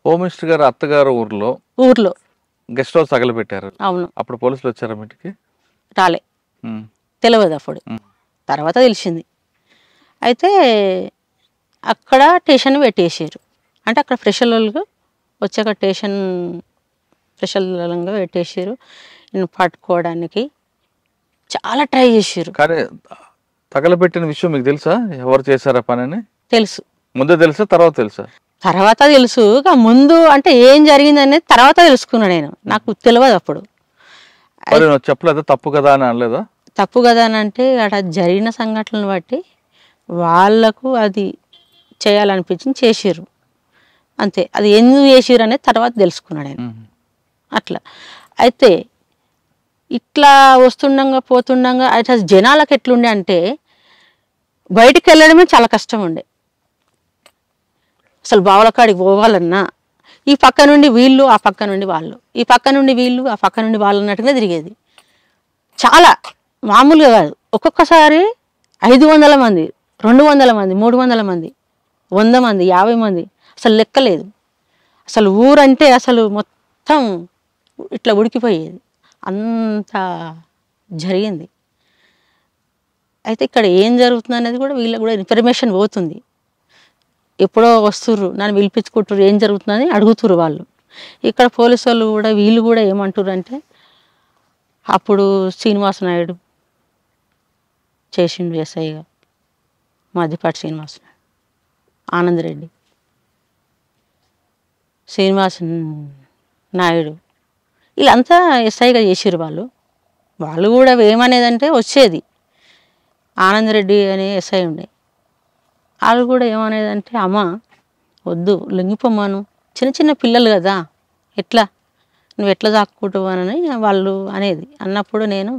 Home minister గారు అత్తగారు ఊర్లో ఊర్లో గెస్ట్ హౌస్ తగలబెట్టారు. అవును. అప్పుడు పోలీసులు వచ్చారా మీటికి? రాలే, తెలియదు అప్పుడు, తర్వాత తెలిసింది. అయితే అక్కడ స్టేషన్ పెట్టేసారు. అంటే అక్కడ ఫ్రెషర్లకు వచ్చాక ఫ్రెషర్లంగా పెట్టేసారు. నేను పట్టుకోవడానికి చాలా ట్రై చేసారు. కానీ తగలబెట్టిన విషయం మీకు తెలుసా? ఎవరు చేశారా పనిని? తెలుసు. ముందే తెలుసా, తర్వాత తెలుసా? తర్వాత తెలుసు. ముందు అంటే ఏం జరిగింది అనేది తర్వాత తెలుసుకున్నా నేను. నాకు తెలియదు అప్పుడు. చెప్పలేదా తప్పు కదా అని అనలేదా? తప్పు కదా అని అంటే అక్కడ జరిగిన సంఘటనలను బట్టి వాళ్ళకు అది చేయాలనిపించింది, చేసిర్రు అంతే. అది ఎందుకు చేసిర్రు అనేది తర్వాత తెలుసుకున్నాడు నేను. అట్లా అయితే ఇట్లా వస్తుండగా పోతుండగా అసలు జనాలకు ఎట్లుండే అంటే బయటికి వెళ్ళడమే చాలా కష్టం ఉండే. అసలు బావలకాడికి పోవాలన్నా ఈ పక్క నుండి వీళ్ళు, ఆ పక్క నుండి వాళ్ళు, ఈ పక్క నుండి వీళ్ళు, ఆ పక్క నుండి వాళ్ళు అన్నట్టుగా తిరిగేది. చాలా మామూలుగా కాదు. ఒక్కొక్కసారి 500 మంది, 200 మంది, 300 మంది, 100 మంది, 50 మంది, అసలు లెక్కలేదు. అసలు ఊరంటే అసలు మొత్తం ఇట్లా ఉడికిపోయేది, అంత జరిగింది. అయితే ఇక్కడ ఏం జరుగుతుంది అనేది కూడా వీళ్ళకి కూడా ఇన్ఫర్మేషన్ పోతుంది. ఎప్పుడో వస్తుర్రు, నన్ను పిలిపించుకుంటారు, ఏం జరుగుతుందని అడుగుతుర్రు వాళ్ళు. ఇక్కడ పోలీసు వాళ్ళు కూడా వీళ్ళు కూడా ఏమంటారు అంటే అప్పుడు శ్రీనివాస నాయుడు చేసిండు ఎస్ఐగా, మధ్యపాటి శ్రీనివాస నాయుడు, ఆనందరెడ్డి, శ్రీనివాస నాయుడు వీళ్ళంతా ఎస్ఐగా చేసిర్రు. వాళ్ళు కూడా ఏమనేదంటే వచ్చేది ఆనందరెడ్డి అనే ఎస్ఐ ఉండే. వాళ్ళు కూడా ఏమనేదంటే అమ్మ వద్దు, లొంగిపోమ్మాను, చిన్న చిన్న పిల్లలు కదా, నువ్వు ఎట్లా దాక్కుంటావు అని వాళ్ళు అనేది. అన్నప్పుడు నేను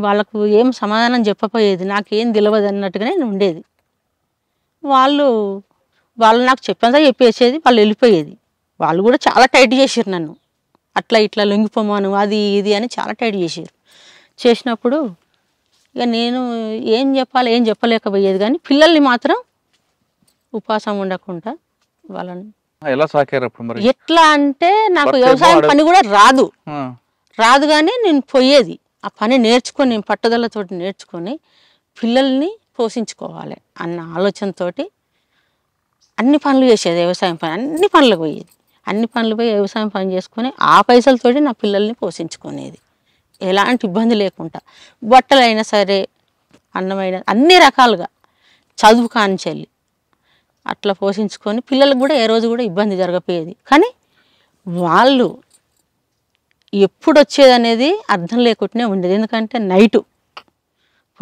వాళ్ళకు ఏం సమాధానం చెప్పపోయేది, నాకేం తెలియదు అన్నట్టుగానే నేను ఉండేది. వాళ్ళు నాకు చెప్పంతా చెప్పేసేది, వాళ్ళు వెళ్ళిపోయేది. వాళ్ళు కూడా చాలా టైట్ చేసారు నన్ను, అట్లా ఇట్లా లొంగిపోమాను అది ఇది అని చాలా టైట్ చేసారు. చేసినప్పుడు ఇక నేను ఏం చెప్పలేకపోయేది. కానీ పిల్లల్ని మాత్రం ఉపవాసం ఉండకుండా వాళ్ళని ఎలా సాకారు అప్పుడు మరి? ఎట్లా అంటే నాకు వ్యవసాయం పని కూడా రాదు కానీ నేను పోయేది, ఆ పని నేర్చుకొని, నేను పట్టుదలతోటి నేర్చుకొని పిల్లల్ని పోషించుకోవాలి అన్న ఆలోచనతోటి అన్ని పనులు చేసేది. వ్యవసాయం పని అన్ని పనులకు పోయేది, అన్ని పనులు పోయి వ్యవసాయం పని చేసుకొని ఆ పైసలతోటి నా పిల్లల్ని పోషించుకునేది, ఎలాంటి ఇబ్బంది లేకుండా. బట్టలైనా సరే, అన్నమైనా అన్ని రకాలుగా, చదువు కానిచెల్లి అట్లా పోషించుకొని పిల్లలకు కూడా ఏ రోజు కూడా ఇబ్బంది జరగపోయేది. కానీ వాళ్ళు ఎప్పుడు వచ్చేది అనేది అర్థం లేకుండానే ఉండేది. ఎందుకంటే నైటు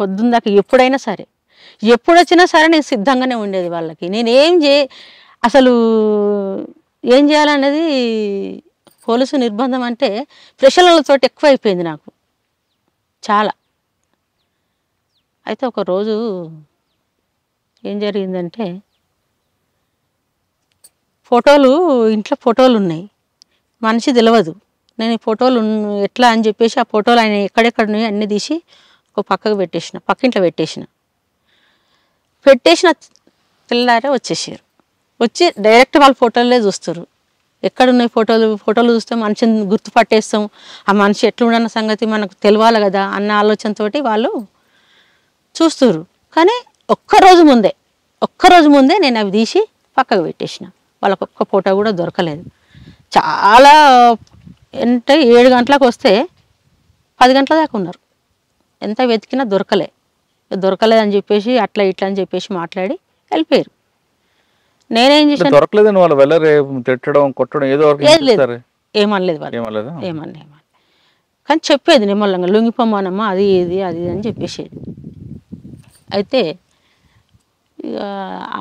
పొద్దున్న దాకా ఎప్పుడైనా సరే, ఎప్పుడు వచ్చినా సరే నేను సిద్ధంగానే ఉండేది వాళ్ళకి. అసలు ఏం చేయాలనేది పోలీసు నిర్బంధం అంటే ప్రెషర్లతో ఎక్కువ అయిపోయింది నాకు చాలా. అయితే ఒకరోజు ఏం జరిగిందంటే ఇంట్లో ఫోటోలు ఉన్నాయి, మనిషి తెలియదు. నేను ఈ ఫోటోలు ఎట్లా అని చెప్పేసి ఆ ఫోటోలు ఆయన ఎక్కడెక్కడున్నాయి అన్నీ తీసి ఒక పక్కకు పక్కింట్లో పెట్టేసిన తెల్లారే వచ్చేసారు. వచ్చి డైరెక్ట్ వాళ్ళ ఫోటోలే చూస్తారు. ఎక్కడున్నాయి ఫోటోలు చూస్తే మనిషిని గుర్తుపట్టేస్తాం, ఆ మనిషి ఎట్లుండన్న సంగతి మనకు తెలియాలి కదా అన్న ఆలోచనతోటి వాళ్ళు చూస్తారు. కానీ ఒక్కరోజు ముందే నేను అవి తీసి పక్కకు పెట్టేసిన. వాళ్ళకు ఒక్క ఫోటో కూడా దొరకలేదు. చాలా అంటే 7 గంటలకు వస్తే 10 గంటల దాకా ఉన్నారు, ఎంత వెతికినా దొరకలేదని చెప్పేసి అట్లా ఇట్లా అని చెప్పేసి మాట్లాడి వెళ్ళిపోయారు. నేనేం చేశాను, దొరకలేదని వాళ్ళు వెళ్ళరే తిట్టడం కొట్టడం ఏదో ఏమనలేదు వాళ్ళు, ఏమన్నా కానీ చెప్పేది నిమ్మలంగా, లొంగిపోమానమ్మా అది ఇది అని చెప్పేసేది. అయితే ఇక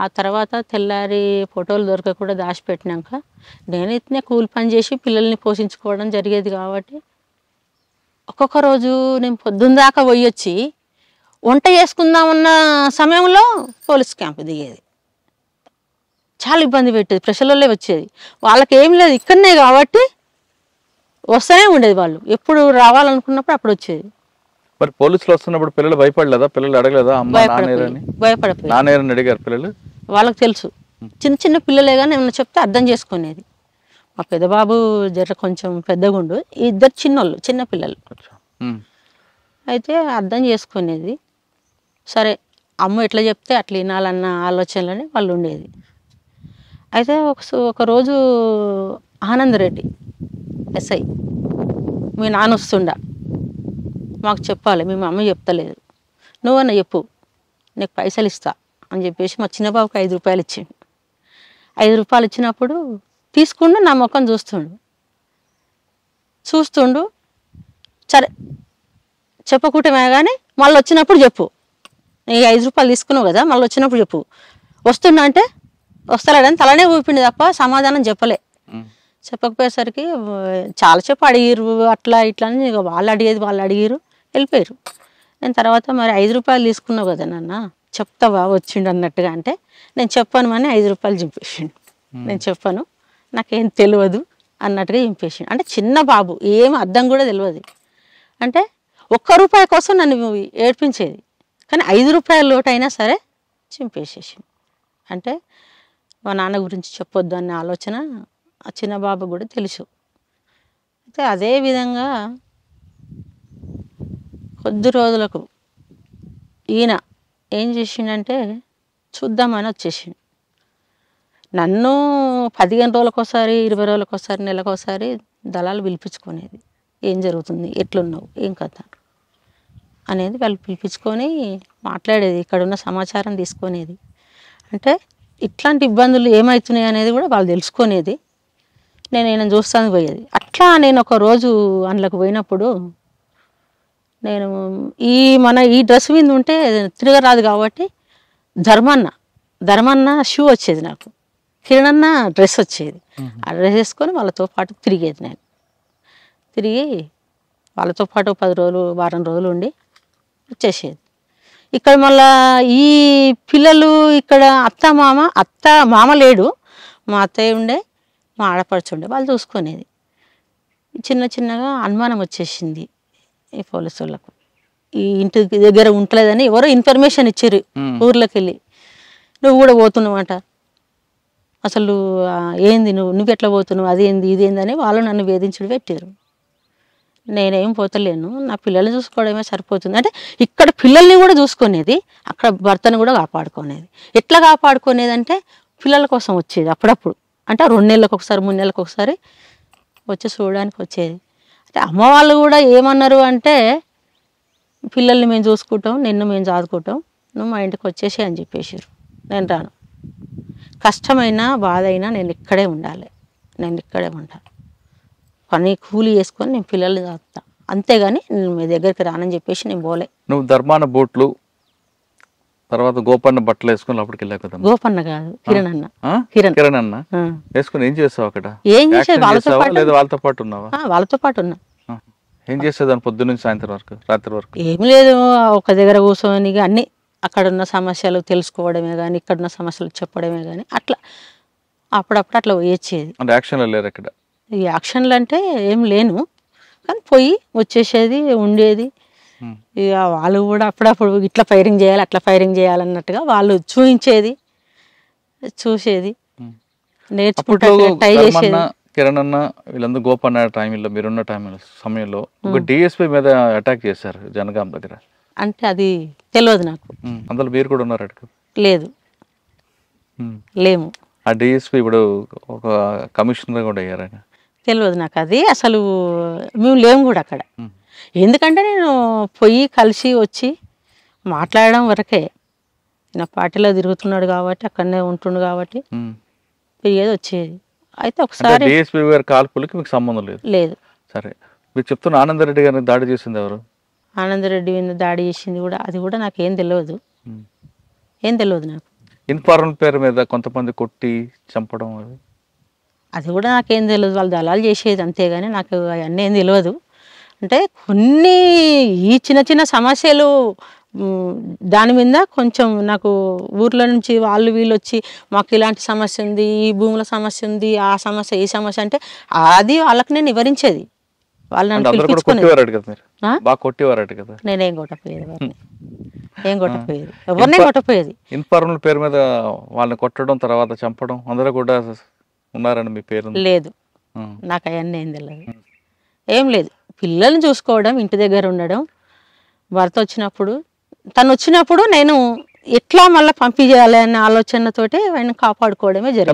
ఆ తర్వాత తెల్లారి ఫోటోలు దొరకకుండా దాచిపెట్టినాక నేను ఇట్నే కూలి పని చేసి పిల్లల్ని పోషించుకోవడం జరిగేది. కాబట్టి ఒక్కొక్క రోజు నేను పొద్దున్న దాకా పోయొచ్చి వంట చేసుకుందామన్న సమయంలో పోలీస్ క్యాంపు దిగేది. చాలా ఇబ్బంది పెట్టేది, ప్రెషర్లలో వచ్చేది. వాళ్ళకి ఏం లేదు, ఇక్కడనే కాబట్టి వస్తూనే ఉండేది. వాళ్ళు ఎప్పుడు రావాలనుకున్నప్పుడు అప్పుడు వచ్చేది. మరి పోలీసులు వస్తున్నప్పుడు పిల్లలు భయపడలేదా? పిల్లలు అడగలేదా అమ్మ నానేరని? భయపడిపోయి నానేరని అడిగారు పిల్లలు? వాళ్ళకి తెలుసు చిన్న చిన్న పిల్లలే కానీ ఏమన్నా చెప్తే అర్థం చేసుకునేది. మా పెద్దబాబు జర కొంచెం పెద్దగుండు, ఇద్దరు చిన్నోళ్ళు చిన్న పిల్లలు. అయితే అర్థం చేసుకునేది. సరే అమ్మ ఎట్లా చెప్తే అట్లా వినాలన్న ఆలోచనలోనే వాళ్ళు ఉండేది. అయితే ఒకరోజు ఆనందరెడ్డి ఎస్ఐ, మీ నాన్న వస్తుండా, మాకు చెప్పాలి, మీ అమ్మ చెప్తలేదు, నువ్వన్నా చెప్పు, నీకు పైసలు ఇస్తా అని చెప్పేసి మా చిన్నబాబుకి 5 రూపాయలు ఇచ్చిండు. 5 రూపాయలు ఇచ్చినప్పుడు తీసుకుంటూ నా ముఖం చూస్తుండు. సరే చెప్పకుంటమే కానీ మళ్ళీ వచ్చినప్పుడు చెప్పు, నీ 5 రూపాయలు తీసుకున్నావు కదా, మళ్ళీ వచ్చినప్పుడు చెప్పు. వస్తున్నా అంటే వస్తలేడని తలనే ఊపిండి తప్ప సమాధానం చెప్పలే. చెప్పకపోయేసరికి చాలాసేపు అడిగిరు, అట్లా ఇట్లా అని వాళ్ళు అడిగిరు, వెళ్ళిపోయారు. నేను తర్వాత మరి 5 రూపాయలు తీసుకున్నావు కదా నాన్న, చెప్తావా వచ్చిండు అన్నట్టుగా అంటే, నేను చెప్పాను అని 5 రూపాయలు చింపేసిండు. నేను చెప్పాను, నాకేం తెలియదు అన్నట్టుగా చింపేసిండు. అంటే చిన్న బాబు, ఏం అర్థం కూడా తెలియదు. అంటే 1 రూపాయి కోసం నన్ను ఏడ్పించేది, కానీ 5 రూపాయల లోటు అయినా సరే చింపేసేసిండు. అంటే మా నాన్న గురించి చెప్పొద్దు అనే ఆలోచన ఆ చిన్న బాబు కూడా తెలుసు. అయితే అదే విధంగా కొద్ది రోజులకు ఈయన ఏం చేసిండంటే చూద్దామని వచ్చేసిండు. నన్ను 15 రోజులకోసారి, 20 రోజులకోసారి, నెలకోసారి దళాలు పిలిపించుకునేది. ఏం జరుగుతుంది, ఎట్లున్నావు, ఏం కథ అనేది వాళ్ళు పిలిపించుకొని మాట్లాడేది, ఇక్కడున్న సమాచారం తీసుకునేది. అంటే ఇట్లాంటి ఇబ్బందులు ఏమవుతున్నాయి అనేది కూడా వాళ్ళు తెలుసుకునేది. నేను చూస్తాను పోయేది. అట్లా నేను ఒక రోజు అందులోకి పోయినప్పుడు, నేను ఈ డ్రెస్ మీద ఉంటే తిరగరాదు కాబట్టి ధర్మన్న షూ వచ్చేది నాకు, కిరణన్న డ్రెస్ వచ్చేది. ఆ డ్రెస్ వేసుకొని వాళ్ళతో పాటు తిరిగేది. నేను తిరిగి వాళ్ళతో పాటు 10 రోజులు, వారం రోజులు ఉండి వచ్చేసేది. ఇక్కడ మళ్ళా ఈ పిల్లలు ఇక్కడ అత్త మామ లేడు, మా అత్తయ్య ఉండే, మా ఆడపడుచుండే, వాళ్ళు చూసుకునేది. చిన్నగా అనుమానం వచ్చేసింది ఈ పోలీసు వాళ్ళకు, ఈ ఇంటి దగ్గర ఉంటలేదని ఎవరో ఇన్ఫర్మేషన్ ఇచ్చారు ఊర్లోకి వెళ్ళి, నువ్వు కూడా పోతున్నావంట, అసలు ఏంది నువ్వు ఎట్లా పోతున్నావు, అదేంది ఇదేంది అని వాళ్ళు నన్ను వేధించుడు పెట్టారు. నేనేం పోతలేను, నా పిల్లల్ని చూసుకోవడమే సరిపోతుంది. అంటే ఇక్కడ పిల్లల్ని కూడా చూసుకునేది, అక్కడ భర్తను కూడా కాపాడుకునేది. ఎట్లా కాపాడుకునేది అంటే పిల్లల కోసం వచ్చేది అప్పుడప్పుడు, అంటే 2 నెలలకు ఒకసారి, 3 నెలలకు ఒకసారి వచ్చి చూడడానికి వచ్చేది. అంటే అమ్మ వాళ్ళు కూడా ఏమన్నారు అంటే, పిల్లల్ని మేము చూసుకుంటాం, నిన్ను మేము చదువుకుంటాం, నువ్వు మా ఇంటికి వచ్చేసి అని చెప్పేసారు. నేను రాను, కష్టమైనా బాధ అయినా నేను ఇక్కడే ఉండాలి, నేను ఇక్కడే ఉంటాను, పని కూలి చేసుకొని నేను పిల్లల్ని చదువుతా, అంతేగాని నేను మీ దగ్గరికి రానని చెప్పేసి నేను పోలే. నువ్వు ధర్మాన బోట్లు తర్వాత గోపన్న బట్టలు వేసుకుని అప్పటికి వెళ్ళావు కదా. గోపన్న కాదు, కిరణ్ అన్న. కిరణ్ అన్న వేసుకుని ఏం చేస్తావు అక్కడ? ఏం చేసేది, వాళ్ళతో పాటు ఉన్నావా? వాళ్ళతో పాటు ఉన్నా. ఏం చేసేదాన్ని పొద్దున్న నుంచి సాయంత్రం వరకు, రాత్రి వరకు? ఏం లేదు, ఒక దగ్గర కూర్చొని అన్ని అక్కడున్న సమస్యలు తెలుసుకోవడమే కానీ, ఇక్కడున్న సమస్యలు చెప్పడమే కానీ, అట్లా అప్పుడప్పుడు అట్లా వచ్చేది. అంటే యాక్షన్లో లేరు ఇక్కడ? ఈ యాక్షన్లు అంటే ఏం లేను, కానీ పోయి వచ్చేసేది, ఉండేది. ఇక వాళ్ళు కూడా అప్పుడప్పుడు ఇట్లా ఫైరింగ్ చేయాలి, అట్లా ఫైరింగ్ చేయాలన్నట్టుగా వాళ్ళు చూపించేది, చూసేది, నేర్చుకుంటా ట్రై చేసేది. కిరణ్ అన్న వీళ్ళందరూ గోపన్న టైంలో, మీరున్న సమయంలో ఒక డిఎస్పీ మీద అటాక్ చేశారు జనగాం దగ్గర. అంటే అది తెలియదు నాకు. అందులో మీరు కూడా ఉన్నారు? లేదు, లేము. ఆ డిఎస్పీ ఇప్పుడు ఒక కమిషనర్ కూడా అయ్యారు. తెలియదు నాకు అది, అసలు మేము లేము కూడా అక్కడ. ఎందుకంటే నేను పోయి కలిసి వచ్చి మాట్లాడడం వరకే, నా పార్టీలో తిరుగుతున్నాడు కాబట్టి, అక్కడనే ఉంటుండు కాబట్టి పోయేది వచ్చేది. అయితే ఒకసారి డిఎస్పీ గారి కాల్పులకి మీకు సంబంధం లేదు? సరే, మీరు చెప్తున్న ఆనందరెడ్డి గారిని దాడి చేసింది ఎవరు? ఆనందరెడ్డి మీద దాడి చేసింది కూడా, అది కూడా నాకు ఏం తెలియదు, ఏం తెలియదు నాకు. ఇన్ఫార్మల్ పేరు మీద కొంతమంది కొట్టి చంపడం అది కూడా నాకేం తెలియదు, వాళ్ళు దళాలు చేసేది, అంతేగాని నాకు అవన్నీ ఏం తెలియదు. అంటే కొన్ని ఈ చిన్న సమస్యలు దాని మీద కొంచెం నాకు ఊర్లో నుంచి వాళ్ళు వీళ్ళు వచ్చి, మాకు ఇలాంటి సమస్య ఉంది, ఈ భూముల సమస్య ఉంది, ఆ సమస్య ఈ సమస్య అంటే అది వాళ్ళకి నేను వివరించేది. వాళ్ళు నన్ను అందరూ కూడా పిలిపించుకునేది. కొట్టేవారట కదా మీరు, ఆ? బాగా కొట్టేవారట కదా. నేనేం కొట్టపోయేది వారిని, ఏం కొట్టపోయేది, ఎవరినే కొట్టపోయేది. ఇన్ఫార్మల్ పేరు మీద వాళ్ళని కొట్టడం తర్వాత చంపడం అందరూ కూడా ఉన్నారని మీ పేరు లేదు, నాకు అవన్నీ ఏం తెలియదు, ఏం లేదు. పిల్లల్ని చూసుకోవడం, ఇంటి దగ్గర ఉండడం, భర్త వచ్చినప్పుడు, తను వచ్చినప్పుడు నేను ఎట్లా మళ్ళీ పంపించేయాలి అనే ఆలోచనతోటి ఆయన కాపాడుకోవడమే జరిగింది.